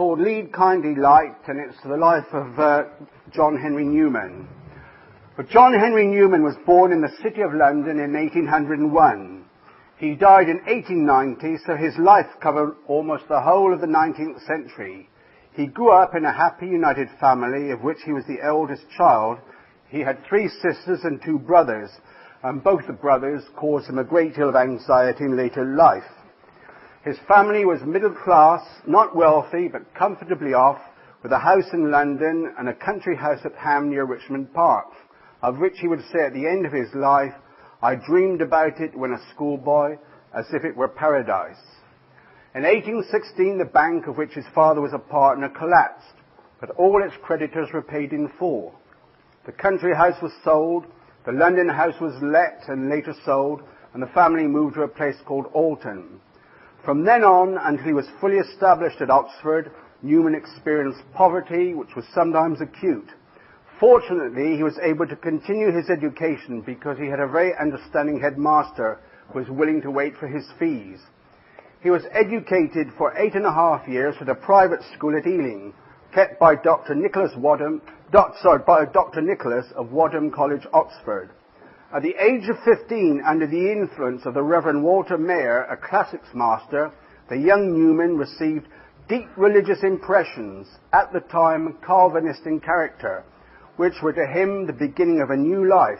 called Lead Kindly Light, and it's the life of John Henry Newman. But John Henry Newman was born in the City of London in 1801. He died in 1890, so his life covered almost the whole of the 19th century. He grew up in a happy, united family, of which he was the eldest child. He had 3 sisters and 2 brothers, and both the brothers caused him a great deal of anxiety in later life. His family was middle class, not wealthy, but comfortably off, with a house in London and a country house at Ham near Richmond Park, of which he would say at the end of his life, "I dreamed about it when a schoolboy, as if it were paradise." In 1816, the bank of which his father was a partner collapsed, but all its creditors were paid in full. The country house was sold, the London house was let and later sold, and the family moved to a place called Alton. From then on, until he was fully established at Oxford, Newman experienced poverty, which was sometimes acute. Fortunately, he was able to continue his education because he had a very understanding headmaster who was willing to wait for his fees. He was educated for 8.5 years at a private school at Ealing, kept by Dr. Nicholas of Wadham College, Oxford. At the age of 15, under the influence of the Reverend Walter Mayer, a classics master, the young Newman received deep religious impressions, at the time Calvinist in character, which were to him the beginning of a new life,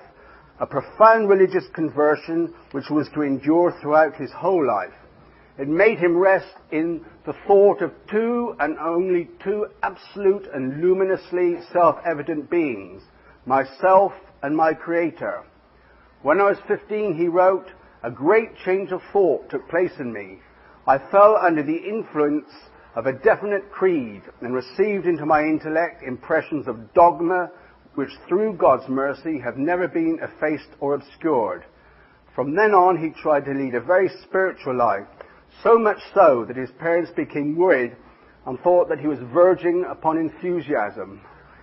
a profound religious conversion which was to endure throughout his whole life. It made him rest in the thought of 2 and only 2 absolute and luminously self-evident beings, myself and my Creator. When I was 15, he wrote, "A great change of thought took place in me. I fell under the influence of a definite creed and received into my intellect impressions of dogma which through God's mercy have never been effaced or obscured." From then on, he tried to lead a very spiritual life, so much so that his parents became worried and thought that he was verging upon enthusiasm.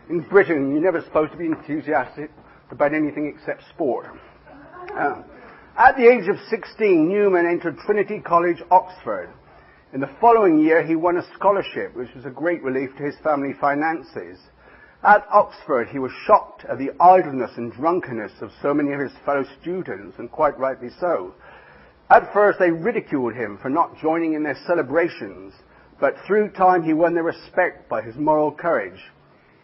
In Britain, you're never supposed to be enthusiastic about anything except sport. At the age of 16, Newman entered Trinity College, Oxford. In the following year, he won a scholarship, which was a great relief to his family finances. At Oxford, he was shocked at the idleness and drunkenness of so many of his fellow students, and quite rightly so. At first, they ridiculed him for not joining in their celebrations, but through time, he won their respect by his moral courage.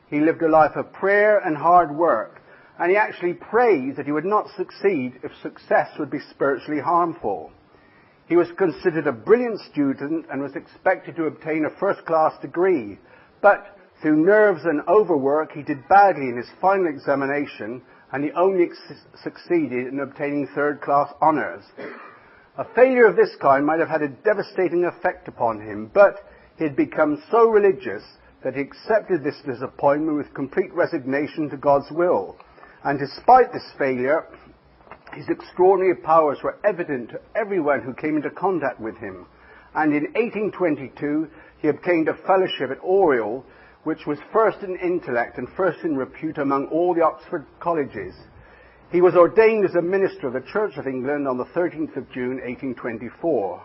He lived a life of prayer and hard work, and he actually prayed that he would not succeed if success would be spiritually harmful. He was considered a brilliant student and was expected to obtain a first-class degree, but through nerves and overwork, he did badly in his final examination, and he only succeeded in obtaining third-class honours. A failure of this kind might have had a devastating effect upon him, but he had become so religious that he accepted this disappointment with complete resignation to God's will. And despite this failure, his extraordinary powers were evident to everyone who came into contact with him. And in 1822, he obtained a fellowship at Oriel, which was first in intellect and first in repute among all the Oxford colleges. He was ordained as a minister of the Church of England on the 13th of June, 1824.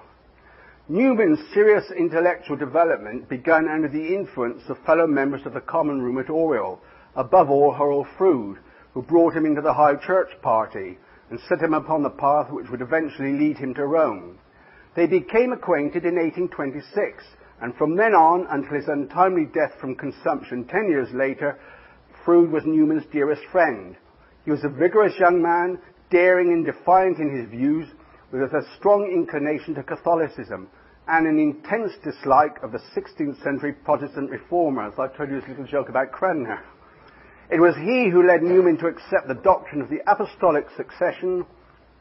Newman's serious intellectual development began under the influence of fellow members of the Common Room at Oriel, above all Hurrell Froude, who brought him into the High Church party and set him upon the path which would eventually lead him to Rome. They became acquainted in 1826, and from then on, until his untimely death from consumption 10 years later, Froude was Newman's dearest friend. He was a vigorous young man, daring and defiant in his views, with a strong inclination to Catholicism and an intense dislike of the 16th century Protestant reformers. I'll tell you this little joke about Cranmer. It was he who led Newman to accept the doctrine of the apostolic succession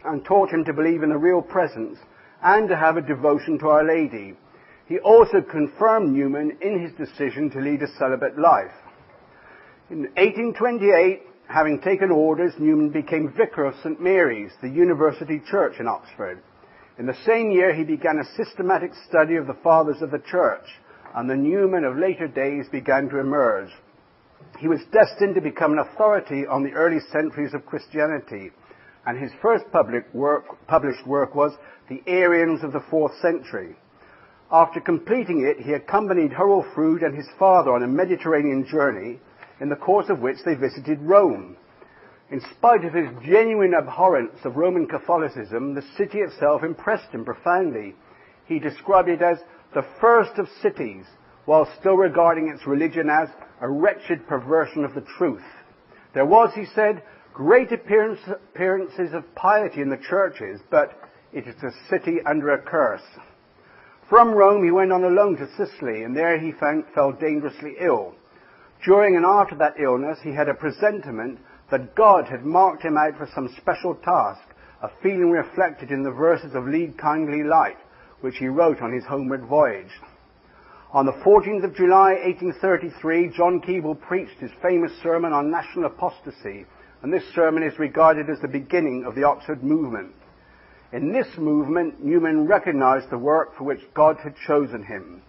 and taught him to believe in the real presence and to have a devotion to Our Lady. He also confirmed Newman in his decision to lead a celibate life. In 1828, having taken orders, Newman became vicar of St. Mary's, the University Church in Oxford. In the same year, he began a systematic study of the Fathers of the Church, and the Newman of later days began to emerge. He was destined to become an authority on the early centuries of Christianity, and his first published work was The Arians of the 4th Century. After completing it, he accompanied Hurrell Froude and his father on a Mediterranean journey, in the course of which they visited Rome. In spite of his genuine abhorrence of Roman Catholicism, the city itself impressed him profoundly. He described it as the first of cities, while still regarding its religion as a wretched perversion of the truth. There was, he said, great appearances of piety in the churches, but it is a city under a curse. From Rome he went on alone to Sicily, and there he fell dangerously ill. During and after that illness he had a presentiment that God had marked him out for some special task, a feeling reflected in the verses of Lead Kindly Light, which he wrote on his homeward voyage. On the 14th of July 1833, John Keble preached his famous sermon on national apostasy, and this sermon is regarded as the beginning of the Oxford movement. In this movement, Newman recognized the work for which God had chosen him.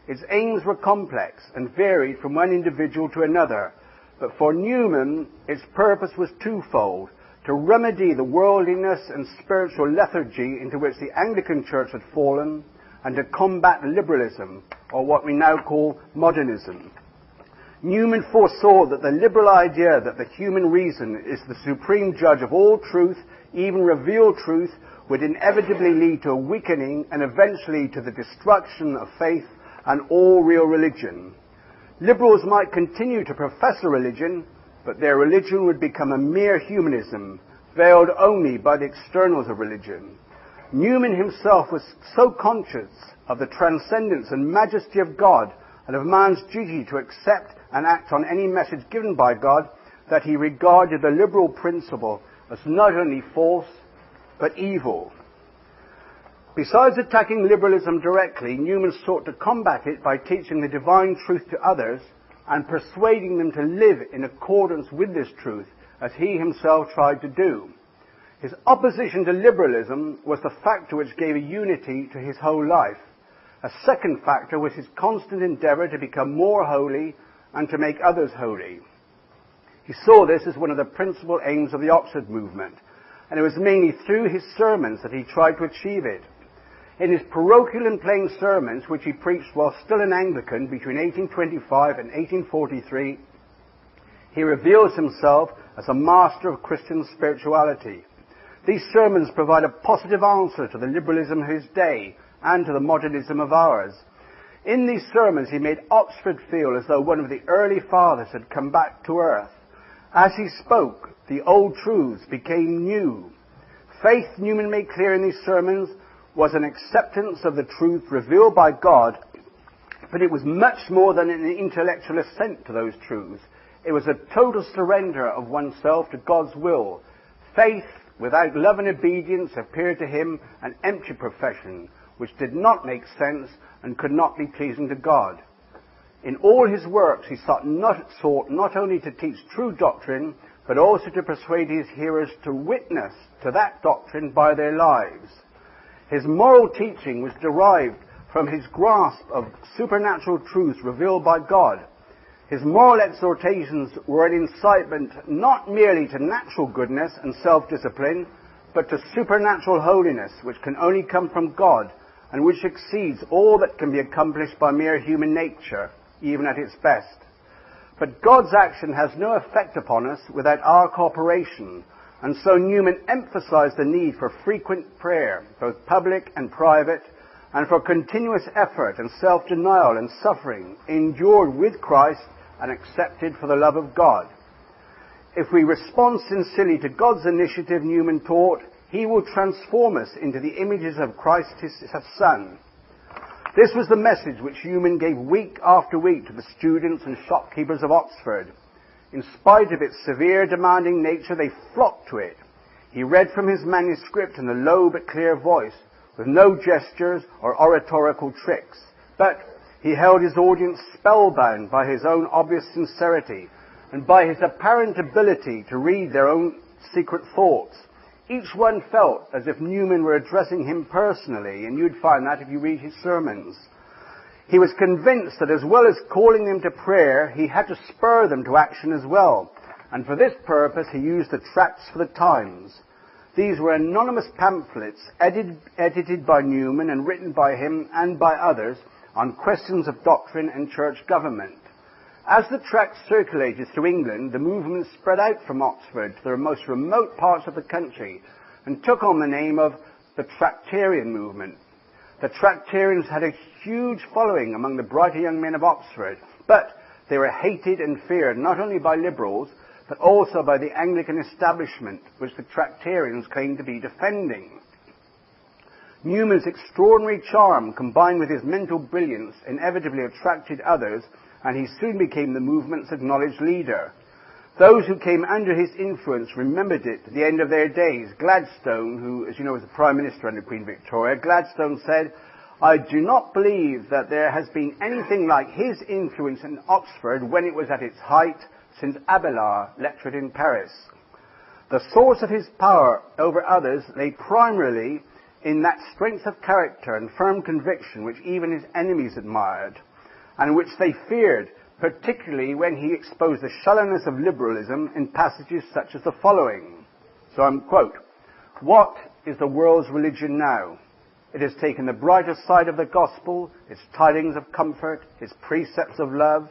Its aims were complex and varied from one individual to another, but for Newman, its purpose was twofold: to remedy the worldliness and spiritual lethargy into which the Anglican Church had fallen, and to combat liberalism, or what we now call modernism. Newman foresaw that the liberal idea that the human reason is the supreme judge of all truth, even revealed truth, would inevitably lead to a weakening and eventually to the destruction of faith and all real religion. Liberals might continue to profess a religion, but their religion would become a mere humanism, veiled only by the externals of religion. Newman himself was so conscious of the transcendence and majesty of God and of man's duty to accept and act on any message given by God that he regarded the liberal principle as not only false, but evil. Besides attacking liberalism directly, Newman sought to combat it by teaching the divine truth to others and persuading them to live in accordance with this truth, as he himself tried to do. His opposition to liberalism was the factor which gave a unity to his whole life. A second factor was his constant endeavor to become more holy and to make others holy. He saw this as one of the principal aims of the Oxford movement, and it was mainly through his sermons that he tried to achieve it. In his parochial and plain sermons, which he preached while still an Anglican between 1825 and 1843, he reveals himself as a master of Christian spirituality. These sermons provide a positive answer to the liberalism of his day and to the modernism of ours. In these sermons he made Oxford feel as though one of the early fathers had come back to earth. As he spoke, the old truths became new. Faith, Newman made clear in these sermons, was an acceptance of the truth revealed by God, but it was much more than an intellectual assent to those truths. It was a total surrender of oneself to God's will. Faith without love and obedience appeared to him an empty profession, which did not make sense and could not be pleasing to God. In all his works he sought not only to teach true doctrine, but also to persuade his hearers to witness to that doctrine by their lives. His moral teaching was derived from his grasp of supernatural truths revealed by God. His moral exhortations were an incitement not merely to natural goodness and self-discipline, but to supernatural holiness, which can only come from God, and which exceeds all that can be accomplished by mere human nature, even at its best. But God's action has no effect upon us without our cooperation, and so Newman emphasized the need for frequent prayer, both public and private, and for continuous effort and self-denial and suffering, endured with Christ and accepted for the love of God. If we respond sincerely to God's initiative, Newman taught, he will transform us into the images of Christ his Son. This was the message which Newman gave week after week to the students and shopkeepers of Oxford. In spite of its severe, demanding nature, they flocked to it. He read from his manuscript in a low but clear voice, with no gestures or oratorical tricks. But he held his audience spellbound by his own obvious sincerity and by his apparent ability to read their own secret thoughts. Each one felt as if Newman were addressing him personally, and you'd find that if you read his sermons. He was convinced that as well as calling them to prayer, he had to spur them to action as well. And for this purpose, he used the Tracts for the times. These were anonymous pamphlets edited by Newman and written by him and by others on questions of doctrine and church government. As the tracts circulated through England, the movement spread out from Oxford to the most remote parts of the country and took on the name of the Tractarian movement. The Tractarians had a huge following among the brighter young men of Oxford, but they were hated and feared not only by liberals, but also by the Anglican establishment, which the Tractarians claimed to be defending. Newman's extraordinary charm, combined with his mental brilliance, inevitably attracted others, and he soon became the movement's acknowledged leader. Those who came under his influence remembered it at the end of their days. Gladstone, who, as you know, was the Prime Minister under Queen Victoria, Gladstone said, "I do not believe that there has been anything like his influence in Oxford when it was at its height since Abelard lectured in Paris." The source of his power over others lay primarily in that strength of character and firm conviction which even his enemies admired, and which they feared, particularly when he exposed the shallowness of liberalism in passages such as the following. So I'm quote, "What is the world's religion now? It has taken the brighter side of the gospel, its tidings of comfort, its precepts of love,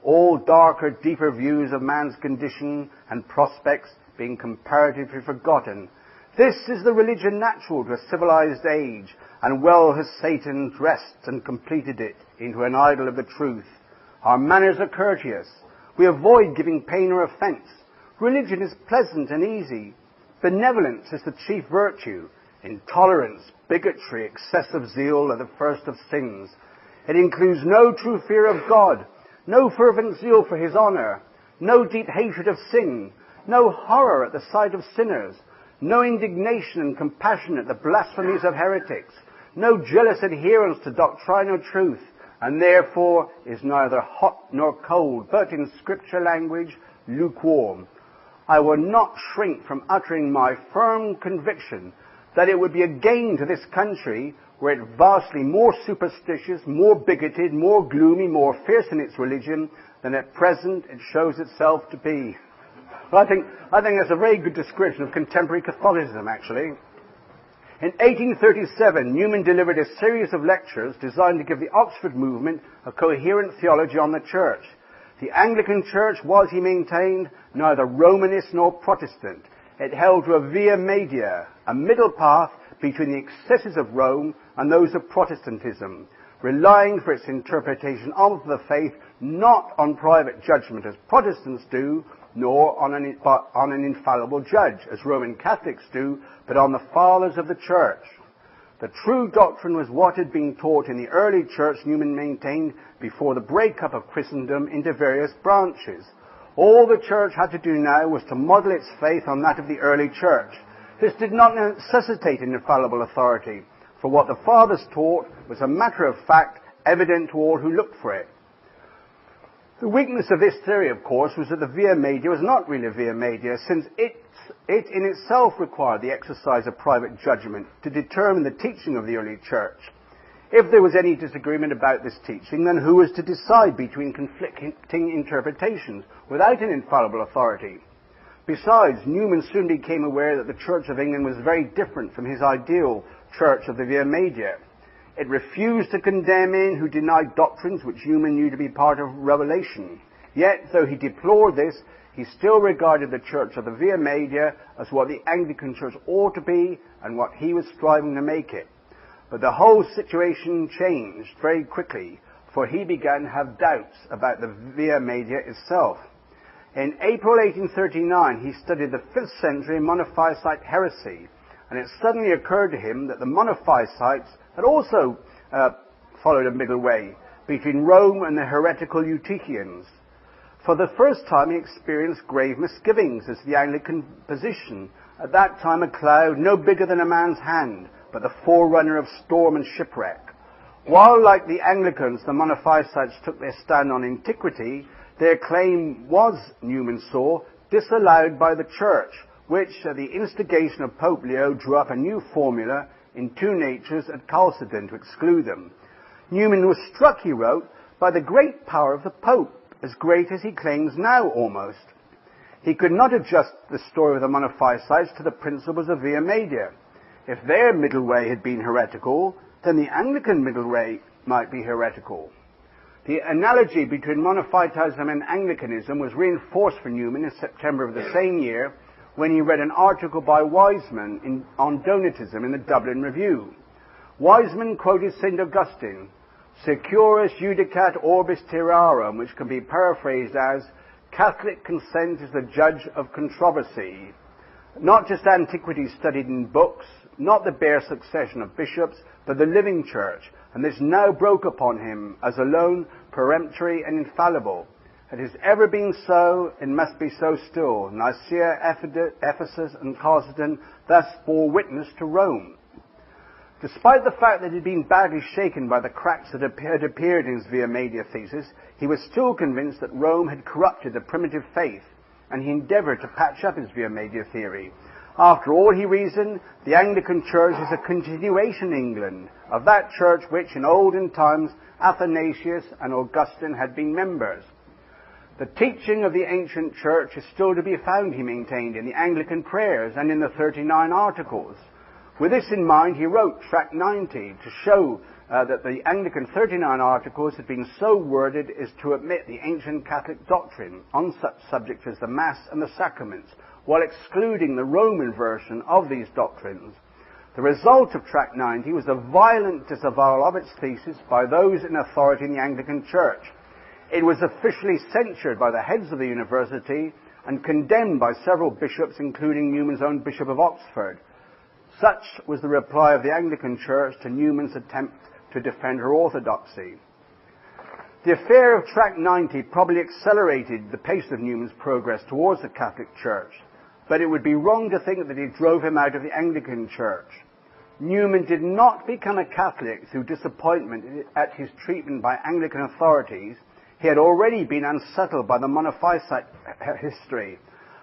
all darker, deeper views of man's condition and prospects being comparatively forgotten. This is the religion natural to a civilized age, and well has Satan dressed and completed it into an idol of the truth. Our manners are courteous. We avoid giving pain or offense. Religion is pleasant and easy. Benevolence is the chief virtue. Intolerance, bigotry, excessive zeal are the first of sins. It includes no true fear of God, no fervent zeal for his honor, no deep hatred of sin, no horror at the sight of sinners, no indignation and compassion at the blasphemies of heretics, no jealous adherence to doctrinal truth, and therefore is neither hot nor cold, but in scripture language, lukewarm. I will not shrink from uttering my firm conviction that it would be a gain to this country were it vastly more superstitious, more bigoted, more gloomy, more fierce in its religion than at present it shows itself to be." Well, I think that's a very good description of contemporary Catholicism, actually. In 1837, Newman delivered a series of lectures designed to give the Oxford movement a coherent theology on the Church. The Anglican Church was, he maintained, neither Romanist nor Protestant. It held to a via media, a middle path between the excesses of Rome and those of Protestantism, relying for its interpretation of the faith not on private judgment as Protestants do, nor on an infallible judge as Roman Catholics do, but on the fathers of the Church. The true doctrine was what had been taught in the early Church, Newman maintained, before the breakup of Christendom into various branches. All the Church had to do now was to model its faith on that of the early Church. This did not necessitate an infallible authority, for what the Fathers taught was a matter of fact evident to all who looked for it. The weakness of this theory, of course, was that the via media was not really a via media, since it in itself required the exercise of private judgment to determine the teaching of the early Church. If there was any disagreement about this teaching, then who was to decide between conflicting interpretations without an infallible authority? Besides, Newman soon became aware that the Church of England was very different from his ideal Church of the Via Media. It refused to condemn men who denied doctrines which Newman knew to be part of revelation. Yet, though he deplored this, he still regarded the Church of the Via Media as what the Anglican Church ought to be and what he was striving to make it. But the whole situation changed very quickly, for he began to have doubts about the Via Media itself. In April 1839, he studied the 5th century monophysite heresy, and it suddenly occurred to him that the monophysites had also followed a middle way between Rome and the heretical Eutychians. For the first time, he experienced grave misgivings as to the Anglican position, at that time a cloud no bigger than a man's hand, but the forerunner of storm and shipwreck. While, like the Anglicans, the monophysites took their stand on antiquity, their claim was, Newman saw, disallowed by the Church, which, at the instigation of Pope Leo, drew up a new formula in two natures at Chalcedon to exclude them. Newman was struck, he wrote, by the great power of the Pope, as great as he claims now almost. He could not adjust the story of the Monophysites to the principles of Via Media. If their middle way had been heretical, then the Anglican middle way might be heretical. The analogy between Monophysitism and Anglicanism was reinforced for Newman in September of the same year when he read an article by Wiseman on Donatism in the Dublin Review. Wiseman quoted St. Augustine, "Securus judicat orbis terrarum," which can be paraphrased as, "Catholic consent is the judge of controversy." Not just antiquity studied in books, not the bare succession of bishops, but the living church, and this now broke upon him as alone peremptory and infallible. It has ever been so, and must be so still. Nicaea, Ephesus, and Chalcedon thus bore witness to Rome. Despite the fact that he had been badly shaken by the cracks that had appeared in his Via Media thesis, he was still convinced that Rome had corrupted the primitive faith, and he endeavoured to patch up his Via Media theory. After all, he reasoned, the Anglican Church is a continuation in England of that church which in olden times Athanasius and Augustine had been members. The teaching of the ancient church is still to be found, he maintained, in the Anglican prayers and in the 39 Articles. With this in mind, he wrote Tract 90 to show that the Anglican 39 Articles had been so worded as to admit the ancient Catholic doctrine on such subjects as the Mass and the sacraments, while excluding the Roman version of these doctrines. The result of Tract 90 was a violent disavowal of its thesis by those in authority in the Anglican Church. It was officially censured by the heads of the university and condemned by several bishops, including Newman's own Bishop of Oxford. Such was the reply of the Anglican Church to Newman's attempt to defend her orthodoxy. The affair of Tract 90 probably accelerated the pace of Newman's progress towards the Catholic Church, but it would be wrong to think that it drove him out of the Anglican Church. Newman did not become a Catholic through disappointment at his treatment by Anglican authorities. He had already been unsettled by the Monophysite history,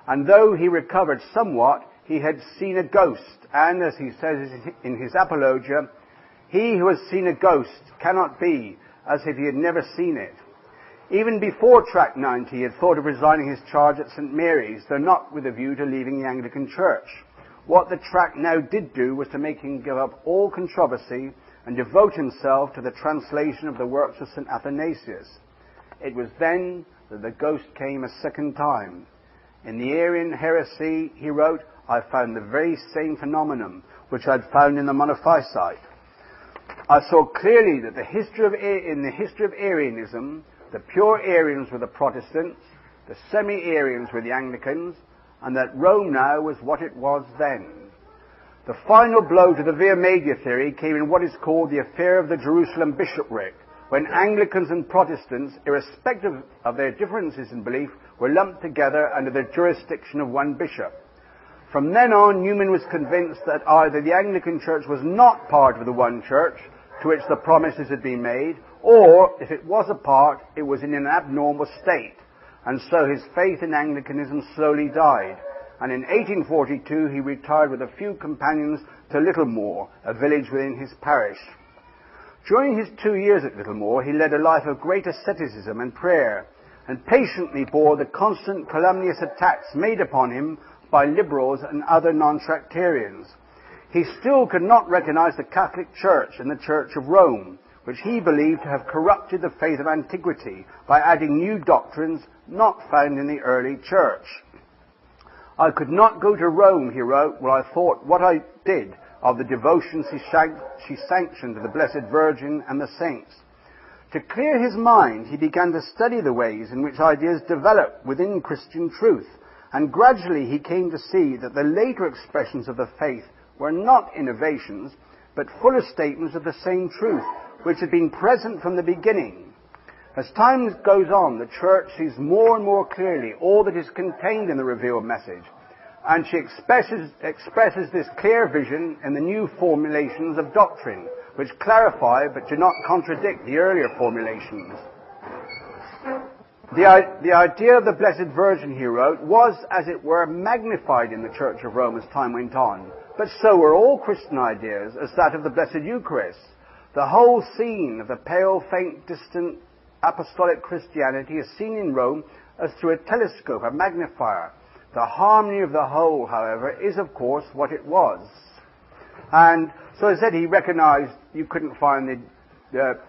and though he recovered somewhat, he had seen a ghost, and as he says in his Apologia, "He who has seen a ghost cannot be as if he had never seen it." Even before Tract 90, he had thought of resigning his charge at St. Mary's, though not with a view to leaving the Anglican Church. What the tract now did do was to make him give up all controversy and devote himself to the translation of the works of St. Athanasius. It was then that the ghost came a second time. In the Arian heresy, he wrote, "I found the very same phenomenon which I had found in the Monophysite. I saw clearly that in the history of Arianism, the pure Arians were the Protestants, the semi-Arians were the Anglicans, and that Rome now was what it was then." The final blow to the Via Media theory came in what is called the affair of the Jerusalem bishopric, when Anglicans and Protestants, irrespective of their differences in belief, were lumped together under the jurisdiction of one bishop. From then on, Newman was convinced that either the Anglican Church was not part of the one church to which the promises had been made, or, if it was a part, it was in an abnormal state, and so his faith in Anglicanism slowly died, and in 1842 he retired with a few companions to Littlemore, a village within his parish. During his 2 years at Littlemore, he led a life of great asceticism and prayer, and patiently bore the constant calumnious attacks made upon him by liberals and other non-Tractarians. He still could not recognize the Catholic Church and the Church of Rome, which he believed to have corrupted the faith of antiquity by adding new doctrines not found in the early Church. "I could not go to Rome," he wrote, "where I thought what I did of the devotions she sanctioned to the Blessed Virgin and the saints." To clear his mind, he began to study the ways in which ideas develop within Christian truth, and gradually he came to see that the later expressions of the faith were not innovations, but fuller statements of the same truth, which had been present from the beginning. As time goes on, the Church sees more and more clearly all that is contained in the revealed message, and she expresses this clear vision in the new formulations of doctrine, which clarify but do not contradict the earlier formulations. The idea of the Blessed Virgin, he wrote, was, as it were, magnified in the Church of Rome as time went on, but so were all Christian ideas as that of the Blessed Eucharist. The whole scene of the pale, faint, distant apostolic Christianity is seen in Rome as through a telescope, a magnifier, The harmony of the whole, however, is of course what it was. And so as I said, he recognized you couldn't find the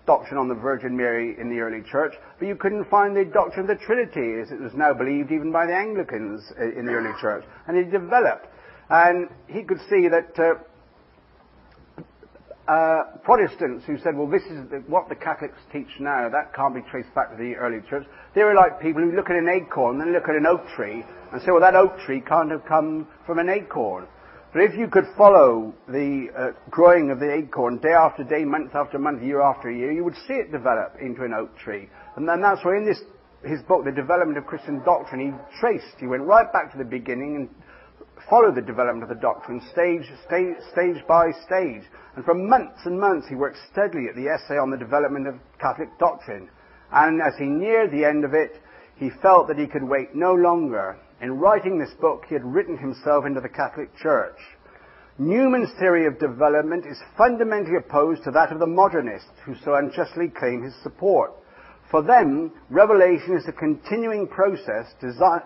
doctrine on the Virgin Mary in the early church, but you couldn't find the doctrine of the Trinity, as it was now believed even by the Anglicans in the early church. And it developed. And he could see that Protestants who said, well, this is what the Catholics teach now, that can't be traced back to the early church. They were like people who look at an acorn, then look at an oak tree, and say, well, that oak tree can't have come from an acorn. But if you could follow the growing of the acorn day after day, month after month, year after year, you would see it develop into an oak tree. And then that's why in his book, The Development of Christian Doctrine, he went right back to the beginning and followed the development of the doctrine stage by stage. And for months and months he worked steadily at the essay on the development of Catholic doctrine. And as he neared the end of it, he felt that he could wait no longer. In writing this book, he had written himself into the Catholic Church. Newman's theory of development is fundamentally opposed to that of the modernists, who so unjustly claim his support. For them, revelation is a continuing process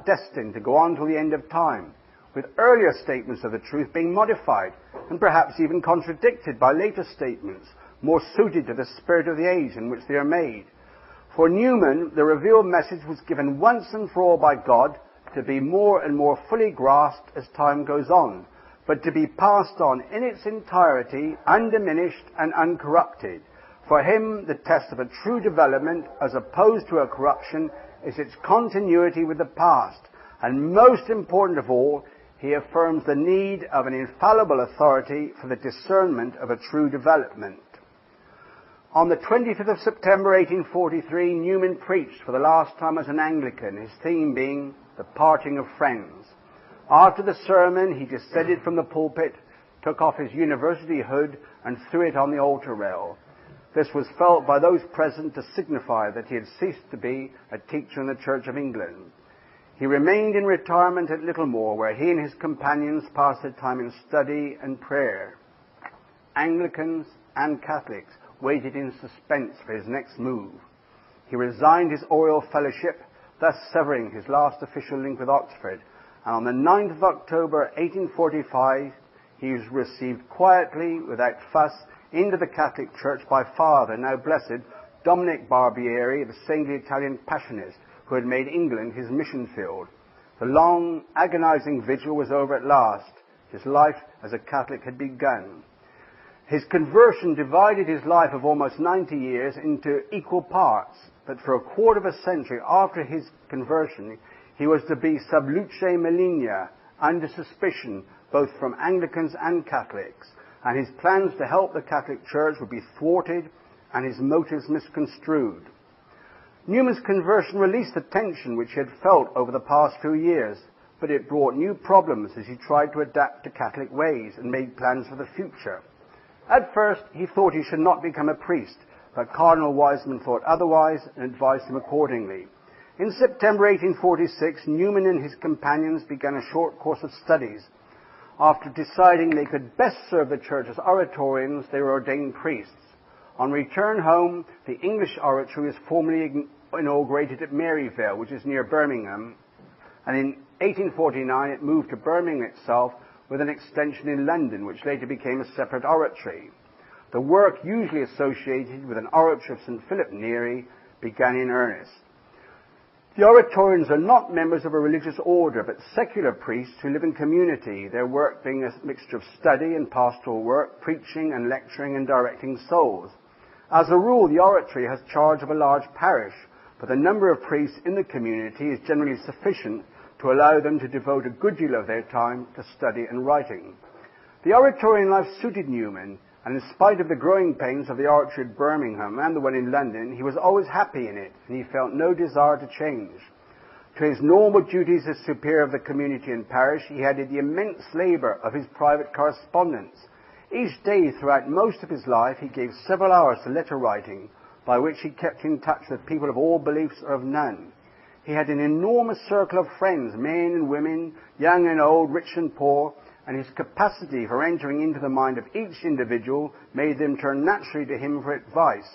destined to go on till the end of time, with earlier statements of the truth being modified, and perhaps even contradicted by later statements, more suited to the spirit of the age in which they are made. For Newman, the revealed message was given once and for all by God, to be more and more fully grasped as time goes on, but to be passed on in its entirety, undiminished and uncorrupted. For him, the test of a true development, as opposed to a corruption, is its continuity with the past. And most important of all, he affirms the need of an infallible authority for the discernment of a true development. On the 25th of September 1843, Newman preached for the last time as an Anglican, his theme being the parting of friends. After the sermon, he descended from the pulpit, took off his university hood, and threw it on the altar rail. This was felt by those present to signify that he had ceased to be a teacher in the Church of England. He remained in retirement at Littlemore, where he and his companions passed their time in study and prayer. Anglicans and Catholics waited in suspense for his next move. He resigned his Oriel fellowship, thus severing his last official link with Oxford, and on the 9th of October 1845 he was received quietly, without fuss, into the Catholic Church by Father, now blessed, Dominic Barbieri, the saintly Italian Passionist, who had made England his mission field. The long, agonizing vigil was over at last. His life as a Catholic had begun. His conversion divided his life of almost 90 years into equal parts, but for a quarter of a century after his conversion, he was to be sub luce maligna, under suspicion, both from Anglicans and Catholics, and his plans to help the Catholic Church would be thwarted and his motives misconstrued. Newman's conversion released the tension which he had felt over the past few years, but it brought new problems as he tried to adapt to Catholic ways and made plans for the future. At first, he thought he should not become a priest, but Cardinal Wiseman thought otherwise and advised him accordingly. In September 1846, Newman and his companions began a short course of studies. After deciding they could best serve the Church as Oratorians, they were ordained priests. On return home, the English Oratory was formally inaugurated at Maryvale, which is near Birmingham, and in 1849 it moved to Birmingham itself with an extension in London, which later became a separate oratory. The work usually associated with an oratory of St. Philip Neri began in earnest. The Oratorians are not members of a religious order, but secular priests who live in community, their work being a mixture of study and pastoral work, preaching and lecturing and directing souls. As a rule, the oratory has charge of a large parish, but the number of priests in the community is generally sufficient to allow them to devote a good deal of their time to study and writing. The Oratorian life suited Newman, and in spite of the growing pains of the oratory at Birmingham and the one in London, he was always happy in it, and he felt no desire to change. To his normal duties as superior of the community and parish, he added the immense labour of his private correspondence. Each day throughout most of his life, he gave several hours to letter writing, by which he kept in touch with people of all beliefs or of none. He had an enormous circle of friends, men and women, young and old, rich and poor, and his capacity for entering into the mind of each individual made them turn naturally to him for advice.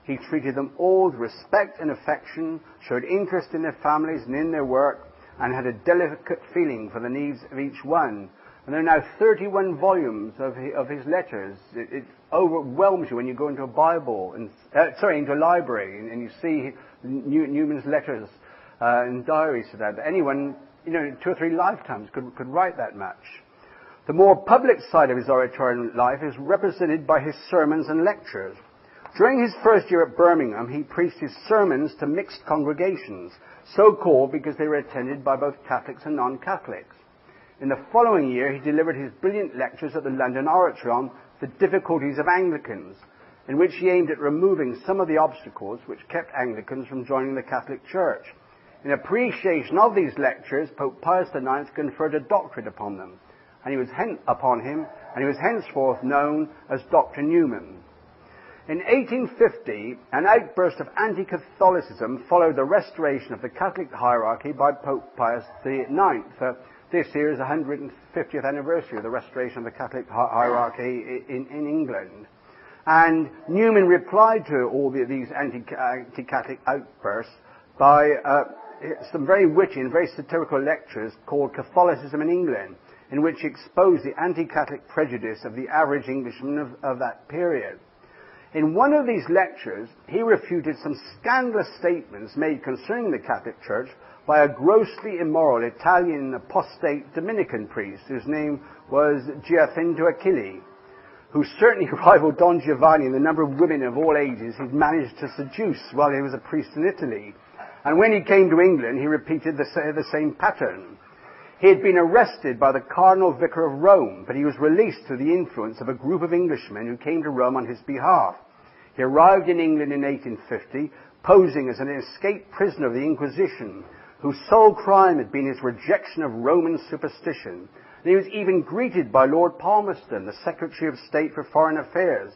He treated them all with respect and affection, showed interest in their families and in their work, and had a delicate feeling for the needs of each one. And there are now 31 volumes of his letters. It overwhelms you when you go into a Bible, into a library, and you see Newman's letters and diaries to that. Anyone, 2 or 3 lifetimes could write that much. The more public side of his oratory life is represented by his sermons and lectures. During his first year at Birmingham, he preached his sermons to mixed congregations, so called because they were attended by both Catholics and non-Catholics. In the following year, he delivered his brilliant lectures at the London Oratory on the difficulties of Anglicans, in which he aimed at removing some of the obstacles which kept Anglicans from joining the Catholic Church. In appreciation of these lectures, Pope Pius IX conferred a doctorate upon them, and he was henceforth known as Dr. Newman. In 1850, an outburst of anti-Catholicism followed the restoration of the Catholic hierarchy by Pope Pius IX. This year is the 150th anniversary of the restoration of the Catholic hierarchy in England. And Newman replied to all these anti-Catholic outbursts by some very witty and very satirical lectures called Catholicism in England, in which he exposed the anti-Catholic prejudice of the average Englishman of that period. In one of these lectures, he refuted some scandalous statements made concerning the Catholic Church by a grossly immoral Italian apostate Dominican priest whose name was Giacinto Achilli, who certainly rivaled Don Giovanni in the number of women of all ages he'd managed to seduce while he was a priest in Italy. And when he came to England, he repeated the same pattern. He had been arrested by the Cardinal Vicar of Rome, but he was released through the influence of a group of Englishmen who came to Rome on his behalf. He arrived in England in 1850, posing as an escaped prisoner of the Inquisition, whose sole crime had been his rejection of Roman superstition. And he was even greeted by Lord Palmerston, the Secretary of State for Foreign Affairs.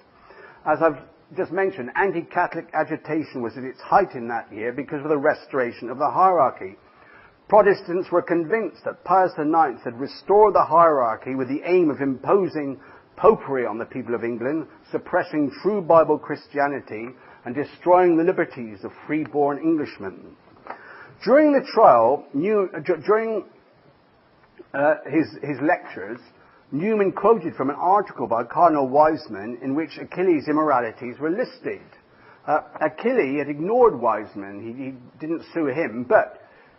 As I've just mentioned, anti-Catholic agitation was at its height in that year because of the restoration of the hierarchy. Protestants were convinced that Pius IX had restored the hierarchy with the aim of imposing popery on the people of England, suppressing true Bible Christianity, and destroying the liberties of free-born Englishmen. During the trial, during his lectures, Newman quoted from an article by Cardinal Wiseman in which Achilles' immoralities were listed. Achilli had ignored Wiseman. He didn't sue him, but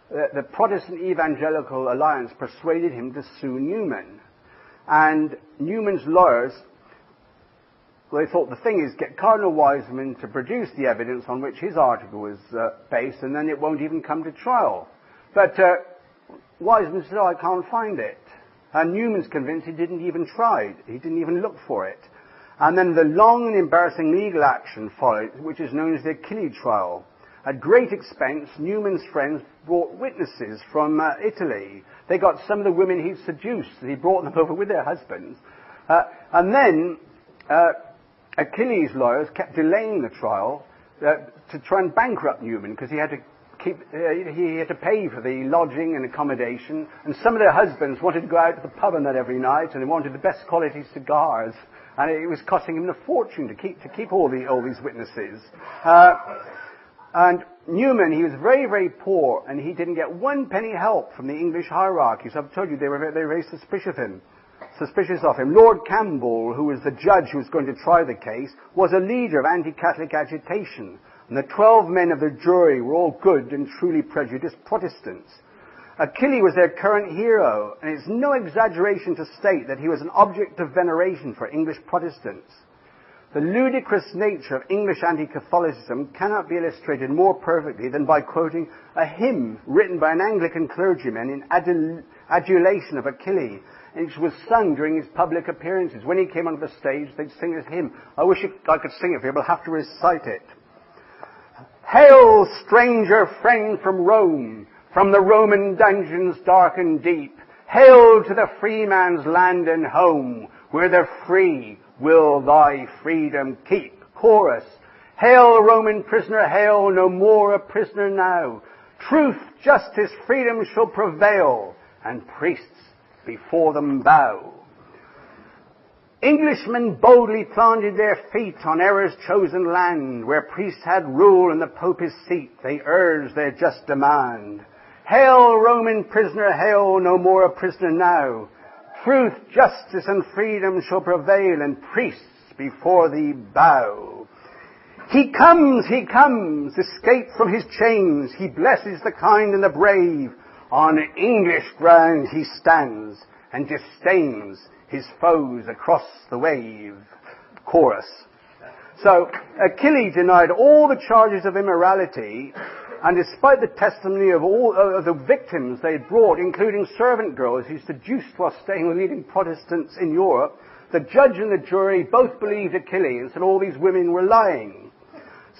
the Protestant Evangelical Alliance persuaded him to sue Newman. And Newman's lawyers, they thought the thing is get Cardinal Wiseman to produce the evidence on which his article was based, and then it won't even come to trial. But Wiseman said, I can't find it. And Newman's convinced he didn't even try. He didn't even look for it. And then the long and embarrassing legal action followed, which is known as the Achilli Trial. At great expense, Newman's friends brought witnesses from Italy. They got some of the women he'd seduced, and he brought them over with their husbands. And then Achilles' lawyers kept delaying the trial to try and bankrupt Newman, because he had to pay for the lodging and accommodation, and some of their husbands wanted to go out to the pub on that every night, and they wanted the best quality cigars, and it was costing him a fortune to keep all these witnesses. And Newman, he was very, very poor, and he didn't get one penny help from the English hierarchy. So I've told you they were very suspicious of him. Lord Campbell, who was the judge who was going to try the case, was a leader of anti-Catholic agitation, and the 12 men of the jury were all good and truly prejudiced Protestants. Achilli was their current hero, and it's no exaggeration to state that he was an object of veneration for English Protestants. The ludicrous nature of English anti-Catholicism cannot be illustrated more perfectly than by quoting a hymn written by an Anglican clergyman in adulation of Achilli, which was sung during his public appearances. When he came onto the stage, they'd sing his hymn. I wish I could sing it for you, but I'll have to recite it. Hail, stranger friend from Rome, from the Roman dungeons dark and deep. Hail to the free man's land and home, where the free will thy freedom keep. Chorus. Hail, Roman prisoner, hail, no more a prisoner now. Truth, justice, freedom shall prevail, and priests before them bow. Englishmen boldly planted their feet on error's chosen land, where priests had rule and the Pope his seat. They urged their just demand. Hail, Roman prisoner, hail, no more a prisoner now. Truth, justice, and freedom shall prevail, and priests before thee bow. He comes, escaped from his chains. He blesses the kind and the brave. On English ground he stands, and disdains his foes across the wave. Chorus. So, Achilli denied all the charges of immorality, and despite the testimony of all the victims they had brought, including servant girls he seduced while staying with leading Protestants in Europe, the judge and the jury both believed Achilli and said all these women were lying.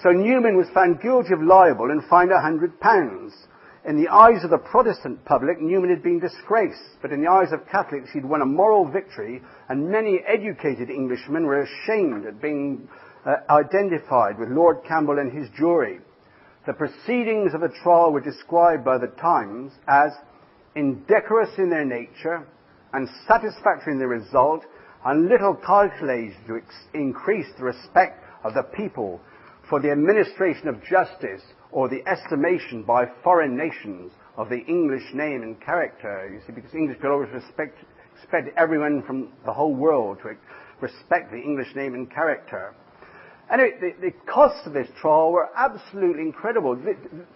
So Newman was found guilty of libel and fined £100. In the eyes of the Protestant public, Newman had been disgraced, but in the eyes of Catholics he'd won a moral victory, and many educated Englishmen were ashamed at being identified with Lord Campbell and his jury. The proceedings of the trial were described by the Times as indecorous in their nature, unsatisfactory in the result, and little calculated to increase the respect of the people for the administration of justice or the estimation by foreign nations of the English name and character. You see, because English people always expect everyone from the whole world to respect the English name and character. Anyway, the costs of this trial were absolutely incredible.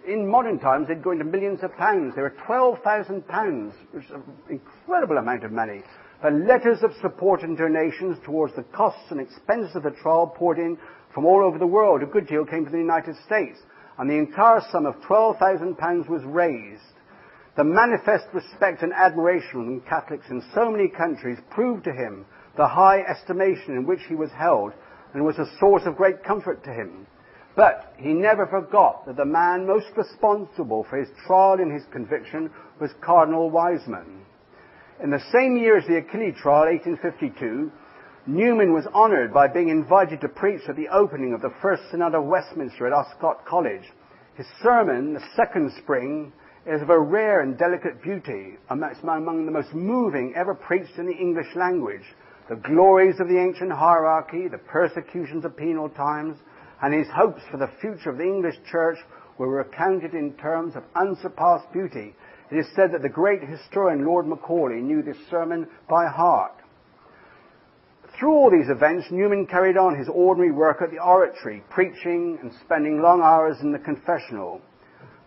In modern times, they'd go into millions of pounds. They were £12,000, which is an incredible amount of money. Letters of support and donations towards the costs and expenses of the trial poured in from all over the world. A good deal came from the United States, and the entire sum of £12,000 was raised. The manifest respect and admiration from Catholics in so many countries proved to him the high estimation in which he was held, and was a source of great comfort to him. But he never forgot that the man most responsible for his trial and his conviction was Cardinal Wiseman. In the same year as the Achilli Trial, 1852, Newman was honoured by being invited to preach at the opening of the First Synod of Westminster at Oscott College. His sermon, The Second Spring, is of a rare and delicate beauty, among the most moving ever preached in the English language. The glories of the ancient hierarchy, the persecutions of penal times, and his hopes for the future of the English Church were recounted in terms of unsurpassed beauty. It is said that the great historian Lord Macaulay knew this sermon by heart. Through all these events, Newman carried on his ordinary work at the Oratory, preaching and spending long hours in the confessional.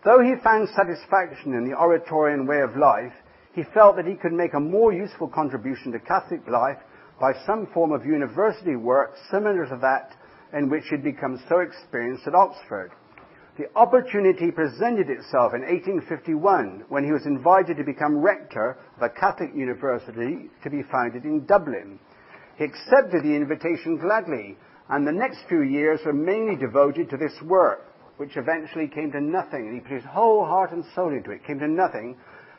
Though he found satisfaction in the Oratorian way of life, he felt that he could make a more useful contribution to Catholic life by some form of university work similar to that in which he'd become so experienced at Oxford. The opportunity presented itself in 1851 when he was invited to become rector of a Catholic university to be founded in Dublin. He accepted the invitation gladly, and the next few years were mainly devoted to this work, which eventually came to nothing. And he put his whole heart and soul into it. It came to nothing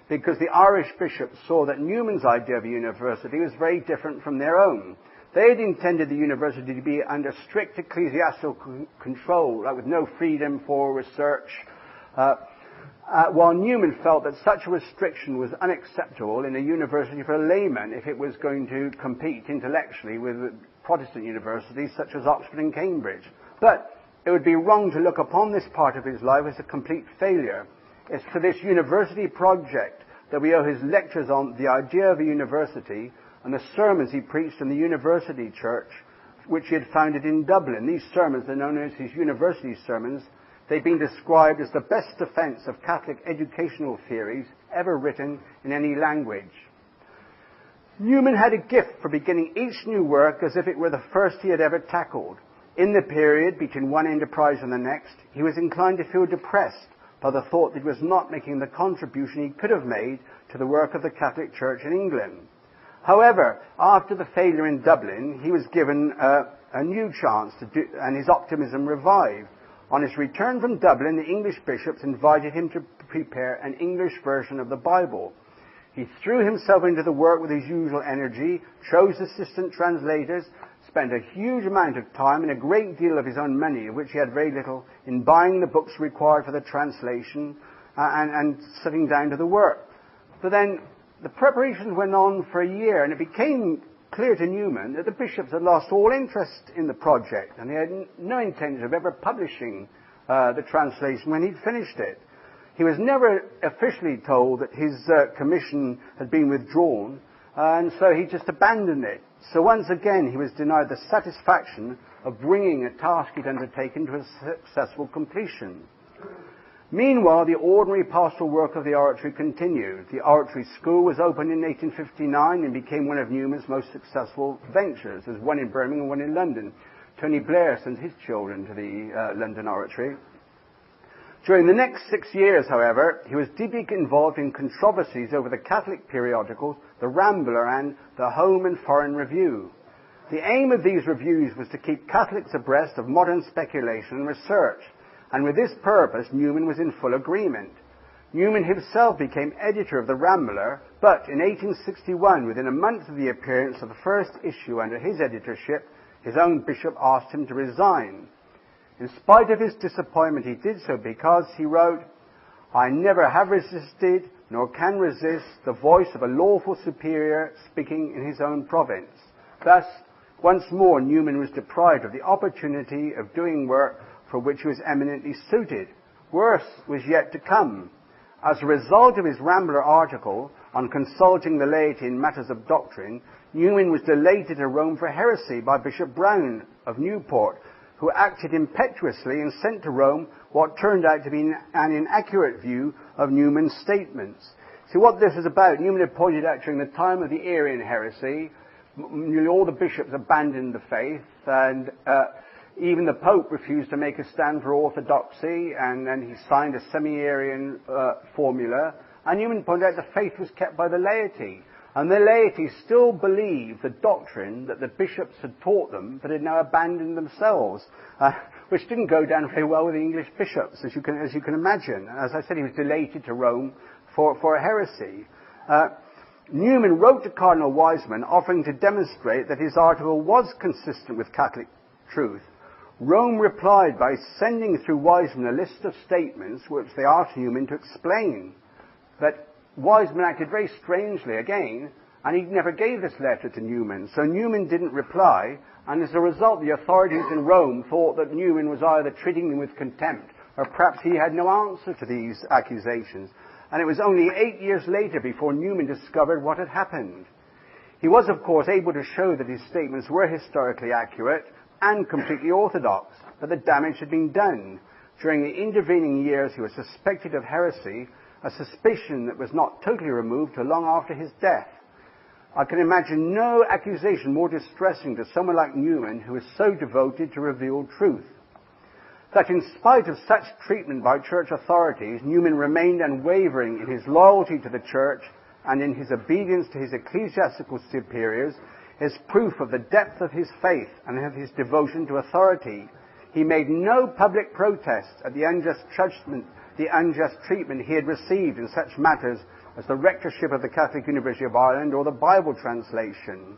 because the Irish bishops saw that Newman's idea of a university was very different from their own. They had intended the university to be under strict ecclesiastical control, like with no freedom for research, while Newman felt that such a restriction was unacceptable in a university for a layman if it was going to compete intellectually with Protestant universities such as Oxford and Cambridge. But it would be wrong to look upon this part of his life as a complete failure. It's to this university project that we owe his lectures on the idea of a university and the sermons he preached in the university church, which he had founded in Dublin. These sermons are known as his university sermons. They've been described as the best defense of Catholic educational theories ever written in any language. Newman had a gift for beginning each new work as if it were the first he had ever tackled. In the period between one enterprise and the next, he was inclined to feel depressed by the thought that he was not making the contribution he could have made to the work of the Catholic Church in England. However, after the failure in Dublin, he was given a new chance and his optimism revived. On his return from Dublin, the English bishops invited him to prepare an English version of the Bible. He threw himself into the work with his usual energy, chose assistant translators, spent a huge amount of time and a great deal of his own money, of which he had very little, in buying the books required for the translation and sitting down to the work. But then the preparations went on for a year, and it became clear to Newman that the bishops had lost all interest in the project, and they had no intention of ever publishing the translation when he'd finished it. He was never officially told that his commission had been withdrawn, and so he just abandoned it. So once again, he was denied the satisfaction of bringing a task he'd undertaken to a successful completion. Meanwhile, the ordinary pastoral work of the Oratory continued. The Oratory School was opened in 1859 and became one of Newman's most successful ventures. There's one in Birmingham and one in London. Tony Blair sends his children to the London Oratory. During the next 6 years, however, he was deeply involved in controversies over the Catholic periodicals, the Rambler and the Home and Foreign Review. The aim of these reviews was to keep Catholics abreast of modern speculation and research, and with this purpose Newman was in full agreement. Newman himself became editor of the Rambler, but in 1861, within a month of the appearance of the first issue under his editorship, his own bishop asked him to resign. In spite of his disappointment, he did so because, he wrote, "I never have resisted, nor can resist, the voice of a lawful superior speaking in his own province." Thus, once more, Newman was deprived of the opportunity of doing work for which he was eminently suited. Worse was yet to come. As a result of his Rambler article on consulting the laity in matters of doctrine, Newman was delayed to Rome for heresy by Bishop Brown of Newport, who acted impetuously and sent to Rome what turned out to be an inaccurate view of Newman's statements. See, what this is about, Newman had pointed out during the time of the Arian heresy, nearly all the bishops abandoned the faith, and even the Pope refused to make a stand for orthodoxy, and then he signed a semi-Arian formula. And Newman pointed out the faith was kept by the laity. And the laity still believed the doctrine that the bishops had taught them, but had now abandoned themselves, which didn't go down very well with the English bishops, as you can imagine. As I said, he was delayed to Rome for a heresy. Newman wrote to Cardinal Wiseman offering to demonstrate that his article was consistent with Catholic truth. Rome replied by sending through Wiseman a list of statements which they asked Newman to explain. But Wiseman acted very strangely again, and he never gave this letter to Newman. So Newman didn't reply, and as a result, the authorities in Rome thought that Newman was either treating them with contempt, or perhaps he had no answer to these accusations. And it was only 8 years later before Newman discovered what had happened. He was, of course, able to show that his statements were historically accurate and completely orthodox, but the damage had been done. During the intervening years, he was suspected of heresy, a suspicion that was not totally removed till long after his death. I can imagine no accusation more distressing to someone like Newman, who was so devoted to reveal truth. That in spite of such treatment by church authorities, Newman remained unwavering in his loyalty to the church and in his obedience to his ecclesiastical superiors is proof of the depth of his faith and of his devotion to authority. He made no public protest at the unjust treatment he had received in such matters as the rectorship of the Catholic University of Ireland or the Bible translation.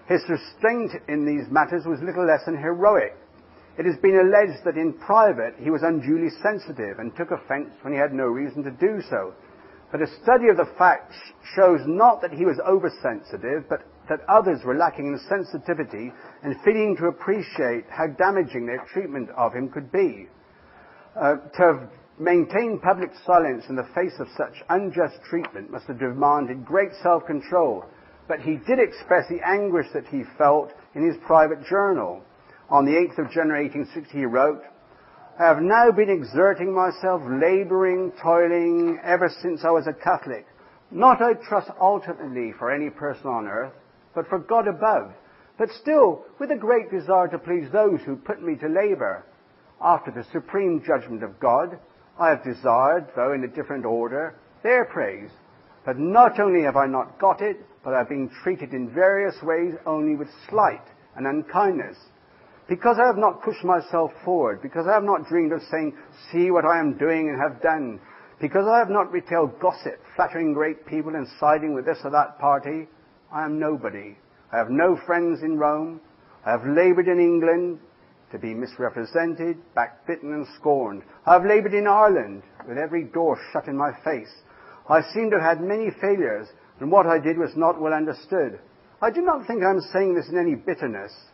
His restraint in these matters was little less than heroic. It has been alleged that in private he was unduly sensitive and took offence when he had no reason to do so. But a study of the facts shows not that he was oversensitive, but that others were lacking in sensitivity and failing to appreciate how damaging their treatment of him could be. To have maintained public silence in the face of such unjust treatment must have demanded great self-control, but he did express the anguish that he felt in his private journal. On the 8th of January 1860 he wrote, "I have now been exerting myself, labouring, toiling, ever since I was a Catholic, not, I trust, ultimately for any person on earth, but for God above, but still with a great desire to please those who put me to labour. After the supreme judgment of God, I have desired, though in a different order, their praise. But not only have I not got it, but I have been treated in various ways only with slight and unkindness. Because I have not pushed myself forward, because I have not dreamed of saying, 'See what I am doing and have done,' because I have not retailed gossip, flattering great people and siding with this or that party, I am nobody. I have no friends in Rome. I have laboured in England to be misrepresented, backbitten and scorned. I have laboured in Ireland with every door shut in my face. I seem to have had many failures, and what I did was not well understood. I do not think I am saying this in any bitterness.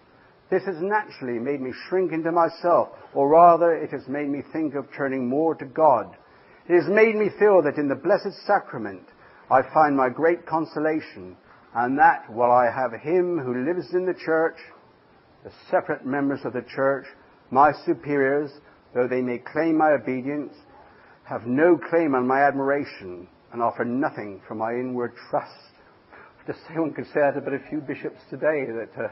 This has naturally made me shrink into myself, or rather it has made me think of turning more to God. It has made me feel that in the Blessed Sacrament I find my great consolation, and that while I have him who lives in the Church, the separate members of the Church, my superiors, though they may claim my obedience, have no claim on my admiration, and offer nothing for my inward trust. Just say one could say that about a few bishops today, that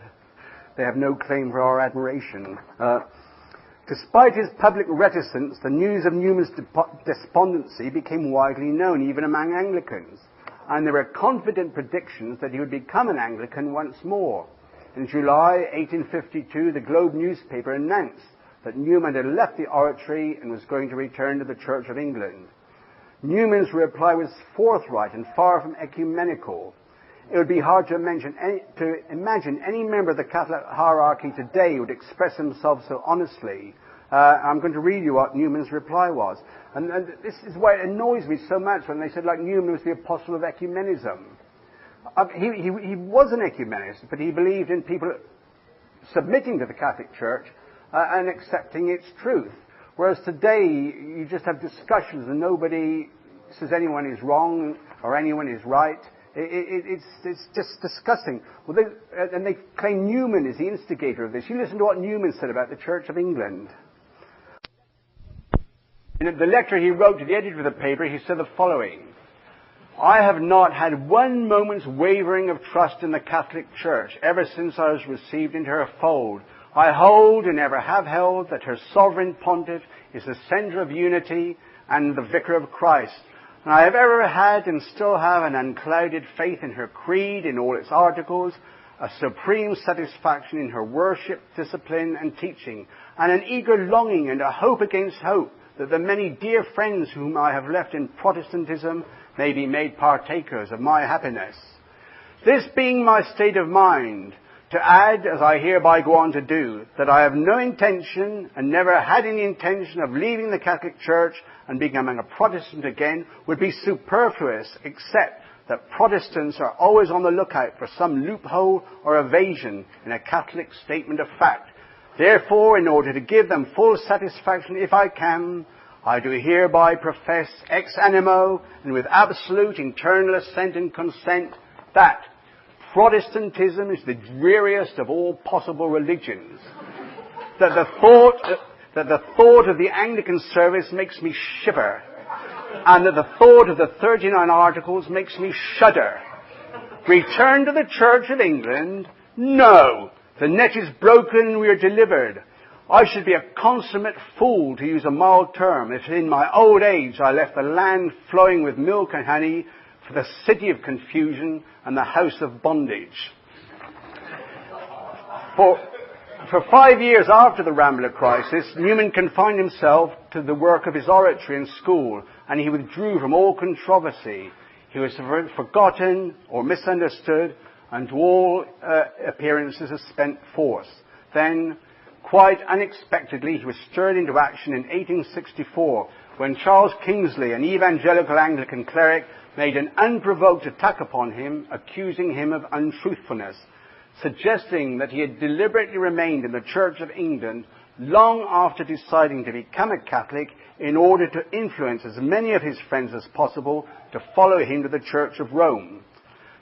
they have no claim for our admiration. Despite his public reticence, the news of Newman's despondency became widely known, even among Anglicans, and there were confident predictions that he would become an Anglican once more. In July 1852, the Globe newspaper announced that Newman had left the Oratory and was going to return to the Church of England. Newman's reply was forthright and far from ecumenical. It would be hard to imagine any member of the Catholic hierarchy today would express himself so honestly. I'm going to read you what Newman's reply was. And this is why it annoys me so much when they said, like, Newman was the apostle of ecumenism. He was an ecumenist, but he believed in people submitting to the Catholic Church and accepting its truth. Whereas today, you just have discussions and nobody says anyone is wrong or anyone is right. It's just disgusting. Well, they claim Newman is the instigator of this. You listen to what Newman said about the Church of England. In the letter he wrote to the editor of the paper, he said the following: I have not had one moment's wavering of trust in the Catholic Church ever since I was received into her fold. I hold and ever have held that her sovereign pontiff is the centre of unity and the vicar of Christ. And I have ever had and still have an unclouded faith in her creed, in all its articles, a supreme satisfaction in her worship, discipline and teaching, and an eager longing and a hope against hope that the many dear friends whom I have left in Protestantism may be made partakers of my happiness. This being my state of mind, to add, as I hereby go on to do, that I have no intention and never had any intention of leaving the Catholic Church and becoming a Protestant again would be superfluous, except that Protestants are always on the lookout for some loophole or evasion in a Catholic statement of fact. Therefore, in order to give them full satisfaction if I can, I do hereby profess ex animo and with absolute internal assent and consent that Protestantism is the dreariest of all possible religions, that the thought of the Anglican service makes me shiver, and that the thought of the 39 Articles makes me shudder. Return to the Church of England? No! The net is broken, we are delivered. I should be a consummate fool, to use a mild term, if in my old age I left the land flowing with milk and honey for the city of confusion and the house of bondage. For 5 years after the Rambler crisis, Newman confined himself to the work of his oratory and school, and he withdrew from all controversy. He was forgotten or misunderstood, and to all appearances a spent force. Then, quite unexpectedly, he was stirred into action in 1864, when Charles Kingsley, an evangelical Anglican cleric, made an unprovoked attack upon him, accusing him of untruthfulness, suggesting that he had deliberately remained in the Church of England long after deciding to become a Catholic in order to influence as many of his friends as possible to follow him to the Church of Rome.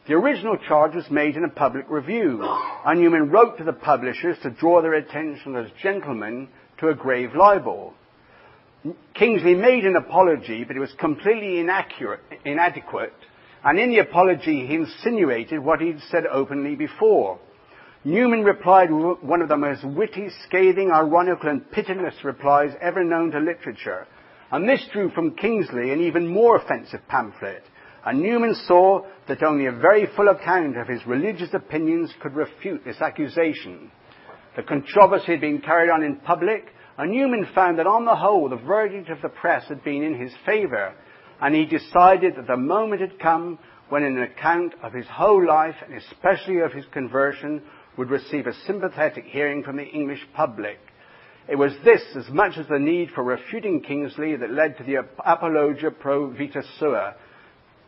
The original charge was made in a public review, and Newman wrote to the publishers to draw their attention as gentlemen to a grave libel. Kingsley made an apology, but it was completely inadequate, and in the apology he insinuated what he'd said openly before. Newman replied with one of the most witty, scathing, ironical and pitiless replies ever known to literature, and this drew from Kingsley an even more offensive pamphlet, and Newman saw that only a very full account of his religious opinions could refute this accusation. The controversy had been carried on in public, and Newman found that on the whole the verdict of the press had been in his favour, and he decided that the moment had come when an account of his whole life, and especially of his conversion, would receive a sympathetic hearing from the English public. It was this, as much as the need for refuting Kingsley, that led to the Apologia Pro Vita Sua,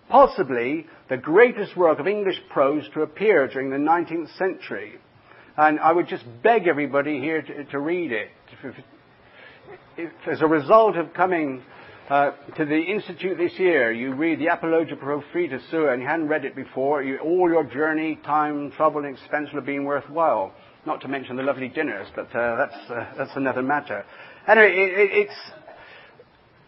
possibly the greatest work of English prose to appear during the 19th century. And I would just beg everybody here to read it. If as a result of coming to the Institute this year, you read the Apologia Pro Vita Sua, and you hadn't read it before, all your journey, time, trouble, and expense will have been worthwhile. Not to mention the lovely dinners, but that's another matter. Anyway, it's...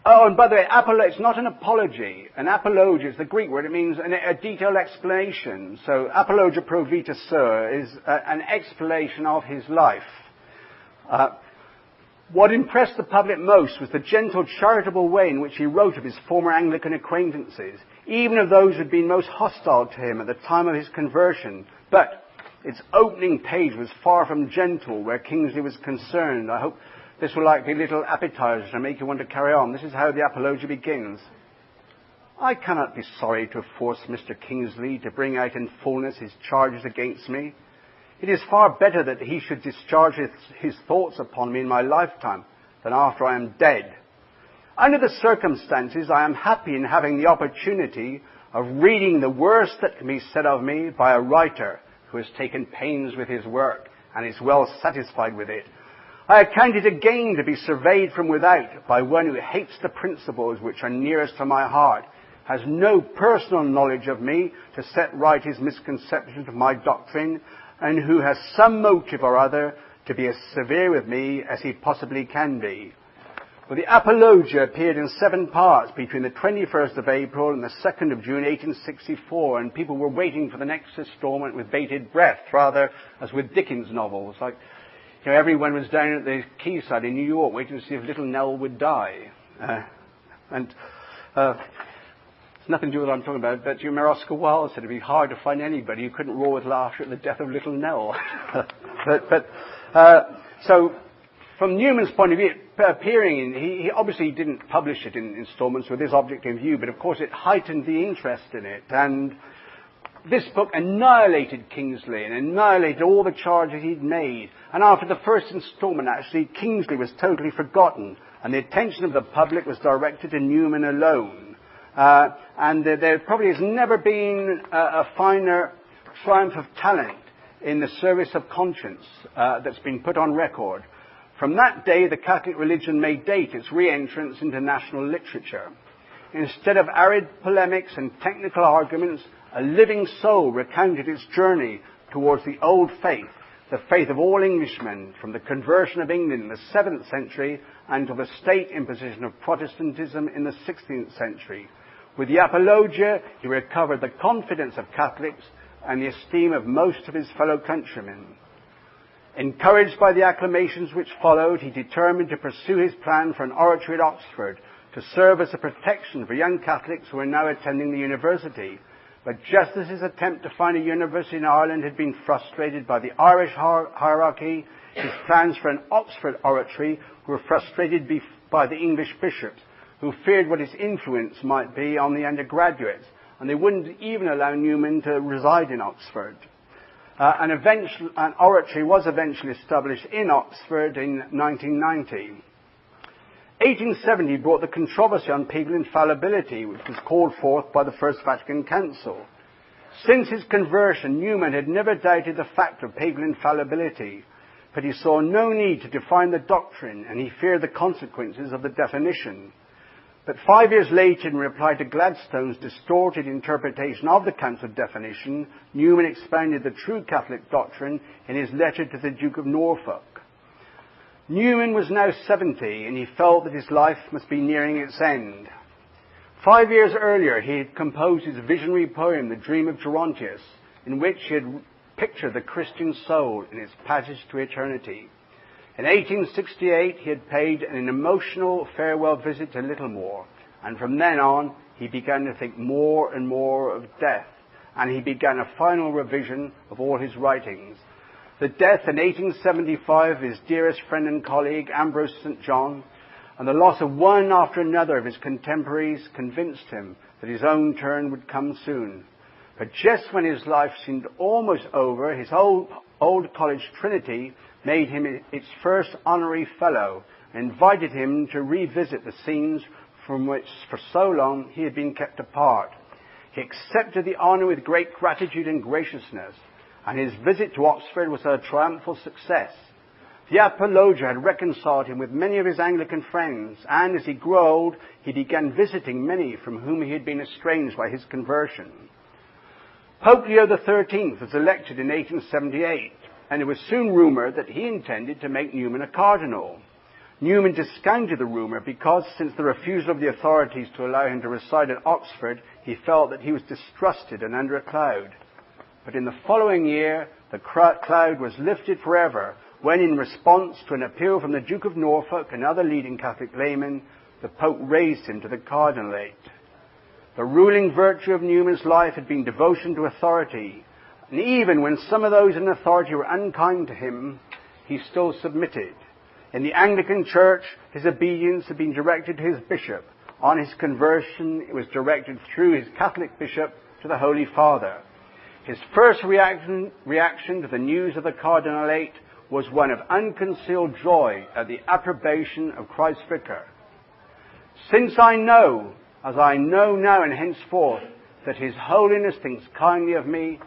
Oh, and by the way, it's not an apology. An apologia is the Greek word. It means a detailed explanation. So, Apologia Pro Vita Sua is an explanation of his life. What impressed the public most was the gentle, charitable way in which he wrote of his former Anglican acquaintances, even of those who had been most hostile to him at the time of his conversion. But its opening page was far from gentle where Kingsley was concerned. I hope this will be a little appetizer to make you want to carry on. This is how the Apologia begins. I cannot be sorry to have forced Mr. Kingsley to bring out in fullness his charges against me. It is far better that he should discharge his thoughts upon me in my lifetime than after I am dead. Under the circumstances, I am happy in having the opportunity of reading the worst that can be said of me by a writer who has taken pains with his work and is well satisfied with it. I account it a gain to be surveyed from without by one who hates the principles which are nearest to my heart, has no personal knowledge of me to set right his misconceptions of my doctrine, and who has some motive or other to be as severe with me as he possibly can be. Well, the Apologia appeared in 7 parts between the 21st of April and the 2nd of June 1864, and people were waiting for the next installment with bated breath, rather as with Dickens' novels. Everyone was down at the quayside in New York waiting to see if little Nell would die. It's nothing to do with what I'm talking about, but you remember Oscar Wilde said it'd be hard to find anybody who couldn't roar with laughter at the death of little Nell. So, from Newman's point of view, he obviously didn't publish it in installments with this object in view, but of course it heightened the interest in it. And this book annihilated Kingsley and annihilated all the charges he'd made. And after the first installment, actually, Kingsley was totally forgotten, and the attention of the public was directed to Newman alone. And there probably has never been a finer triumph of talent in the service of conscience that's been put on record. From that day, the Catholic religion may date its re-entrance into national literature. Instead of arid polemics and technical arguments, a living soul recounted its journey towards the old faith, the faith of all Englishmen, from the conversion of England in the 7th century and to the state imposition of Protestantism in the 16th century. With the Apologia, he recovered the confidence of Catholics and the esteem of most of his fellow countrymen. Encouraged by the acclamations which followed, he determined to pursue his plan for an oratory at Oxford to serve as a protection for young Catholics who were now attending the university. But just as his attempt to find a university in Ireland had been frustrated by the Irish hierarchy, his plans for an Oxford oratory were frustrated by the English bishops, who feared what his influence might be on the undergraduates, and they wouldn't even allow Newman to reside in Oxford. An oratory was eventually established in Oxford in 1990. 1870 brought the controversy on papal infallibility, which was called forth by the First Vatican Council. Since his conversion, Newman had never doubted the fact of papal infallibility, but he saw no need to define the doctrine, and he feared the consequences of the definition. But 5 years later, in reply to Gladstone's distorted interpretation of the Council definition, Newman expounded the true Catholic doctrine in his letter to the Duke of Norfolk. Newman was now 70, and he felt that his life must be nearing its end. 5 years earlier, he had composed his visionary poem, The Dream of Gerontius, in which he had pictured the Christian soul in its passage to eternity. In 1868, he had paid an emotional farewell visit to Littlemore, and from then on, he began to think more and more of death, and he began a final revision of all his writings. The death in 1875 of his dearest friend and colleague, Ambrose St. John, and the loss of one after another of his contemporaries convinced him that his own turn would come soon. But just when his life seemed almost over, his old college Trinity made him its first honorary fellow and invited him to revisit the scenes from which for so long he had been kept apart. He accepted the honor with great gratitude and graciousness, and his visit to Oxford was a triumphal success. The Apologia had reconciled him with many of his Anglican friends, and as he grew old, he began visiting many from whom he had been estranged by his conversion. Pope Leo XIII was elected in 1878, and it was soon rumoured that he intended to make Newman a cardinal. Newman discounted the rumour because, since the refusal of the authorities to allow him to reside at Oxford, he felt that he was distrusted and under a cloud. But in the following year, the cloud was lifted forever, when, in response to an appeal from the Duke of Norfolk and other leading Catholic laymen, the Pope raised him to the cardinalate. The ruling virtue of Newman's life had been devotion to authority, and even when some of those in authority were unkind to him, he still submitted. In the Anglican Church, his obedience had been directed to his bishop. On his conversion, it was directed through his Catholic bishop to the Holy Father. His first reaction to the news of the cardinalate was one of unconcealed joy at the approbation of Christ's vicar. Since I know, as I know now and henceforth, that His Holiness thinks kindly of me,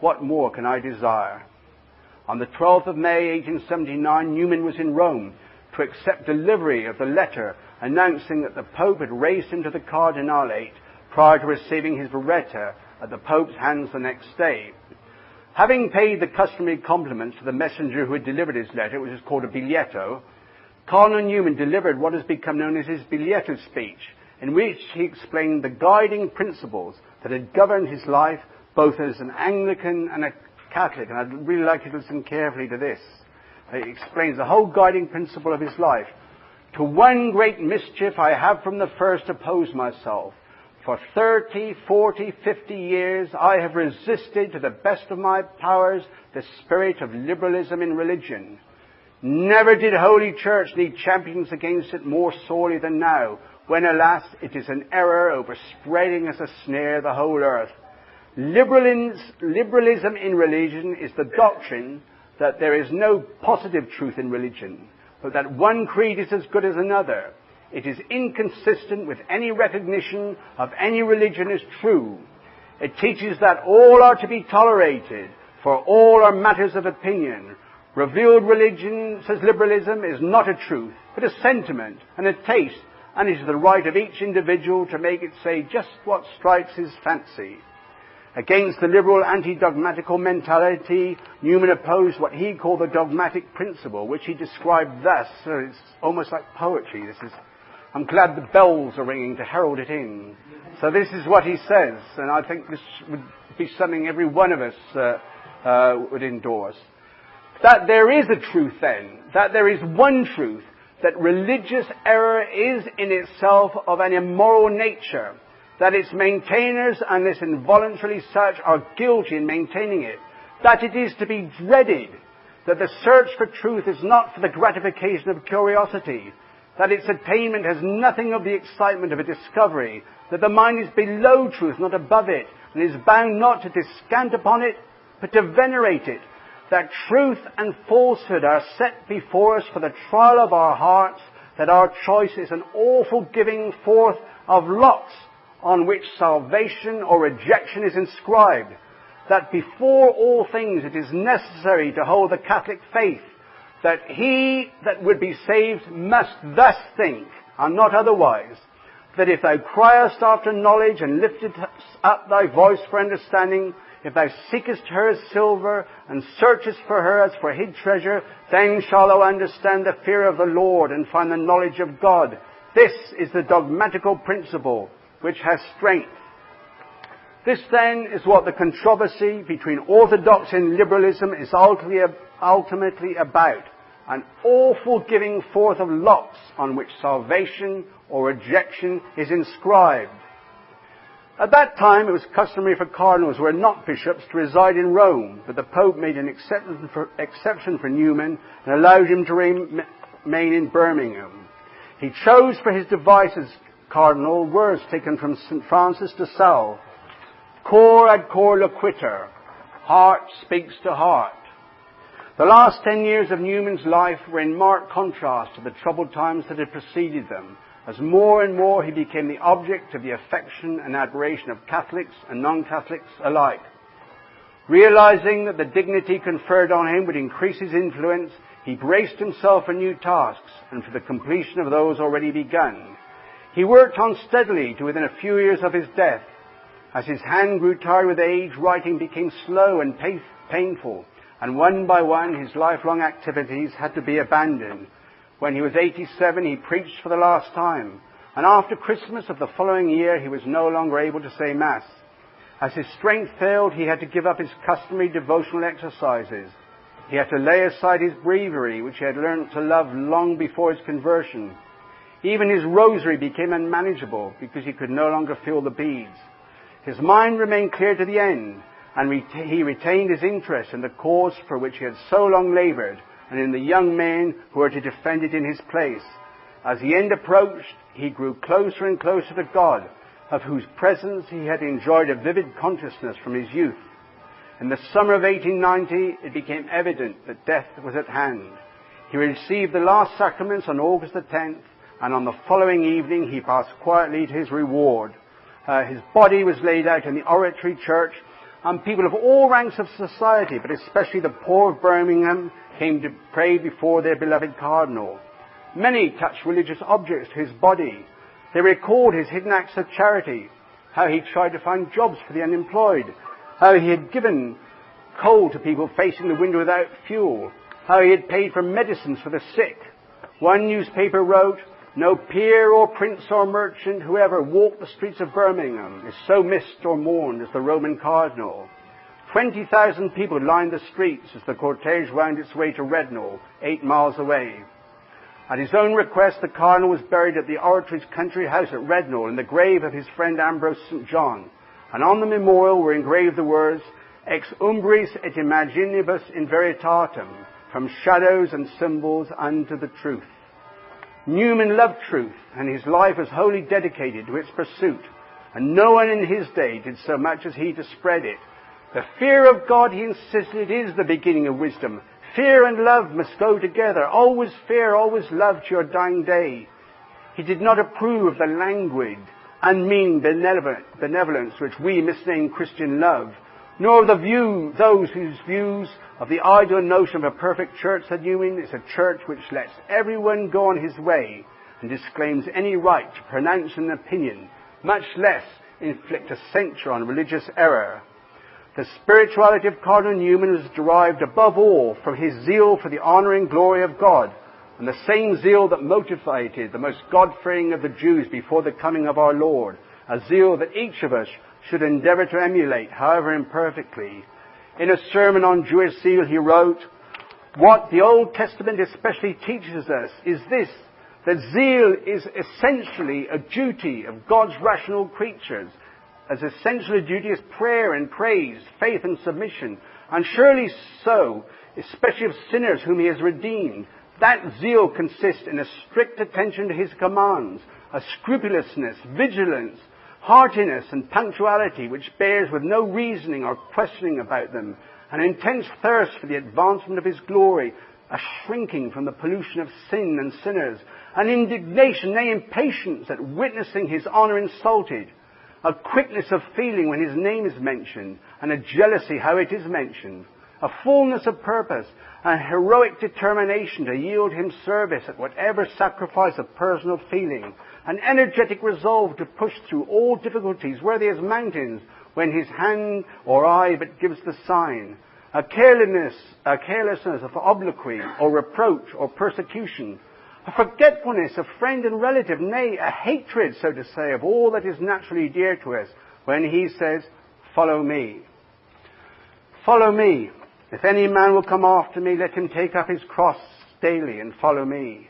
what more can I desire? On the 12th of May 1879, Newman was in Rome to accept delivery of the letter announcing that the Pope had raised him to the cardinalate prior to receiving his biretta at the Pope's hands the next day. Having paid the customary compliments to the messenger who had delivered his letter, which is called a Biglietto, Cardinal Newman delivered what has become known as his Biglietto Speech, in which he explained the guiding principles that had governed his life both as an Anglican and a Catholic. And I'd really like you to listen carefully to this. It explains the whole guiding principle of his life. To one great mischief I have from the first opposed myself. For 30, 40, 50 years I have resisted to the best of my powers the spirit of liberalism in religion. Never did Holy Church need champions against it more sorely than now, when, alas, it is an error overspreading as a snare the whole earth. Liberalism in religion is the doctrine that there is no positive truth in religion, but that one creed is as good as another. It is inconsistent with any recognition of any religion as true. It teaches that all are to be tolerated, for all are matters of opinion. Revealed religion, says liberalism, is not a truth, but a sentiment and a taste, and it is the right of each individual to make it say just what strikes his fancy. Against the liberal anti-dogmatical mentality, Newman opposed what he called the dogmatic principle, which he described thus. So it's almost like poetry. I'm glad the bells are ringing to herald it in. So this is what he says, and I think this would be something every one of us would endorse. That there is a truth then, that there is one truth, that religious error is in itself of an immoral nature, that its maintainers, unless involuntarily such, are guilty in maintaining it, that it is to be dreaded, that the search for truth is not for the gratification of curiosity, that its attainment has nothing of the excitement of a discovery, that the mind is below truth, not above it, and is bound not to descant upon it, but to venerate it, that truth and falsehood are set before us for the trial of our hearts, that our choice is an awful giving forth of lots on which salvation or rejection is inscribed, that before all things it is necessary to hold the Catholic faith, that he that would be saved must thus think, and not otherwise, that if thou criest after knowledge and liftest up thy voice for understanding, if thou seekest her as silver and searchest for her as for hid treasure, then shalt thou understand the fear of the Lord and find the knowledge of God. This is the dogmatical principle which has strength. This then is what the controversy between orthodoxy and liberalism is ultimately about. An awful giving forth of lots on which salvation or rejection is inscribed. At that time, it was customary for cardinals who were not bishops to reside in Rome, but the Pope made an exception for Newman and allowed him to remain in Birmingham. He chose for his device as cardinal words taken from St. Francis de Sales: cor ad cor loquitur, heart speaks to heart. The last 10 years of Newman's life were in marked contrast to the troubled times that had preceded them, as more and more he became the object of the affection and admiration of Catholics and non-Catholics alike. Realizing that the dignity conferred on him would increase his influence, He braced himself for new tasks and for the completion of those already begun. He worked on steadily to within a few years of his death. As his hand grew tired with age, writing became slow and painful, and one by one his lifelong activities had to be abandoned. When he was 87, he preached for the last time, and after Christmas of the following year, he was no longer able to say Mass. As his strength failed, he had to give up his customary devotional exercises. He had to lay aside his breviary, which he had learnt to love long before his conversion. Even his rosary became unmanageable because he could no longer feel the beads. His mind remained clear to the end, and he retained his interest in the cause for which he had so long laboured, and in the young men who were to defend it in his place. As the end approached, he grew closer and closer to God, of whose presence he had enjoyed a vivid consciousness from his youth. In the summer of 1890, it became evident that death was at hand. He received the last sacraments on August the 10th, and on the following evening he passed quietly to his reward. His body was laid out in the Oratory Church, and people of all ranks of society, but especially the poor of Birmingham, came to pray before their beloved Cardinal. Many touched religious objects to his body. They recalled his hidden acts of charity, how he tried to find jobs for the unemployed, how he had given coal to people facing the window without fuel, how he had paid for medicines for the sick. One newspaper wrote, "No peer or prince or merchant who ever walked the streets of Birmingham is so missed or mourned as the Roman Cardinal." 20,000 people lined the streets as the cortege wound its way to Rednall, 8 miles away. At his own request, the Cardinal was buried at the Oratory's country house at Rednall in the grave of his friend Ambrose St. John, and on the memorial were engraved the words, "Ex umbris et imaginibus in veritatem," from shadows and symbols unto the truth. Newman loved truth, and his life was wholly dedicated to its pursuit, and no one in his day did so much as he to spread it. The fear of God, he insisted, is the beginning of wisdom. Fear and love must go together. Always fear, always love to your dying day. He did not approve of the languid, unmeaning benevolence which we misname Christian love, nor of those whose views of the ideal notion of a perfect church, said Newman, is a church which lets everyone go on his way and disclaims any right to pronounce an opinion, much less inflict a censure on religious error. The spirituality of Cardinal Newman was derived above all from his zeal for the honour and glory of God, and the same zeal that motivated the most God-fearing of the Jews before the coming of our Lord, a zeal that each of us should endeavour to emulate, however imperfectly. In a sermon on Jewish zeal he wrote, "What the Old Testament especially teaches us is this, that zeal is essentially a duty of God's rational creatures, as essential a duty as prayer and praise, faith and submission, and surely so, especially of sinners whom he has redeemed. That zeal consists in a strict attention to his commands, a scrupulousness, vigilance, heartiness and punctuality which bears with no reasoning or questioning about them, an intense thirst for the advancement of his glory, a shrinking from the pollution of sin and sinners, an indignation, nay impatience at witnessing his honour insulted, a quickness of feeling when his name is mentioned, and a jealousy how it is mentioned, a fullness of purpose, a heroic determination to yield him service at whatever sacrifice of personal feeling, an energetic resolve to push through all difficulties, worthy as mountains, when his hand or eye but gives the sign, a carelessness of obloquy or reproach or persecution, a forgetfulness of friend and relative, nay, a hatred, so to say, of all that is naturally dear to us, when he says, 'Follow me.' Follow me. If any man will come after me, let him take up his cross daily and follow me."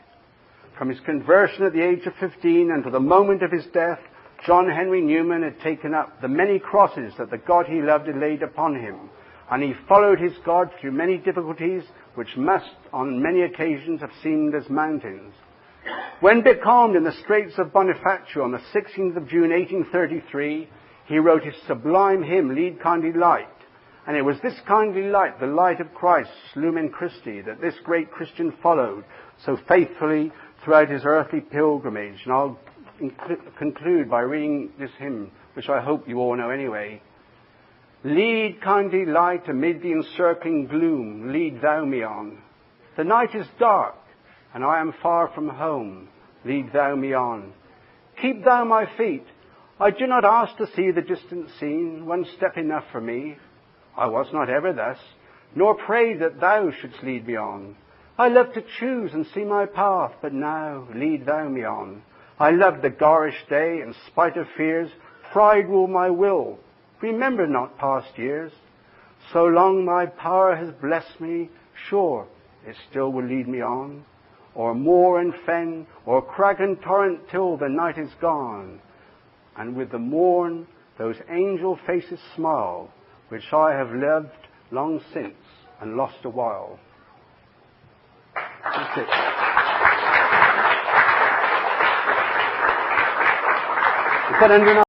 From his conversion at the age of 15 and to the moment of his death, John Henry Newman had taken up the many crosses that the God he loved had laid upon him, and he followed his God through many difficulties which must on many occasions have seemed as mountains. When becalmed in the Straits of Bonifacio on the 16th of June 1833, he wrote his sublime hymn, "Lead Kindly Light," and it was this kindly light, the light of Christ, Lumen Christi, that this great Christian followed so faithfully throughout his earthly pilgrimage. And I'll conclude by reading this hymn, which I hope you all know anyway. "Lead kindly light amid the encircling gloom, lead thou me on. The night is dark, and I am far from home. Lead thou me on. Keep thou my feet. I do not ask to see the distant scene, one step enough for me. I was not ever thus, nor prayed that thou shouldst lead me on. I love to choose and see my path, but now lead thou me on. I love the garish day, in spite of fears, pride rule my will. Remember not past years. So long my power has blessed me, sure it still will lead me on. O'er moor and fen, o'er crag and torrent, till the night is gone. And with the morn those angel faces smile, which I have loved long since and lost a while. That's it. Is that under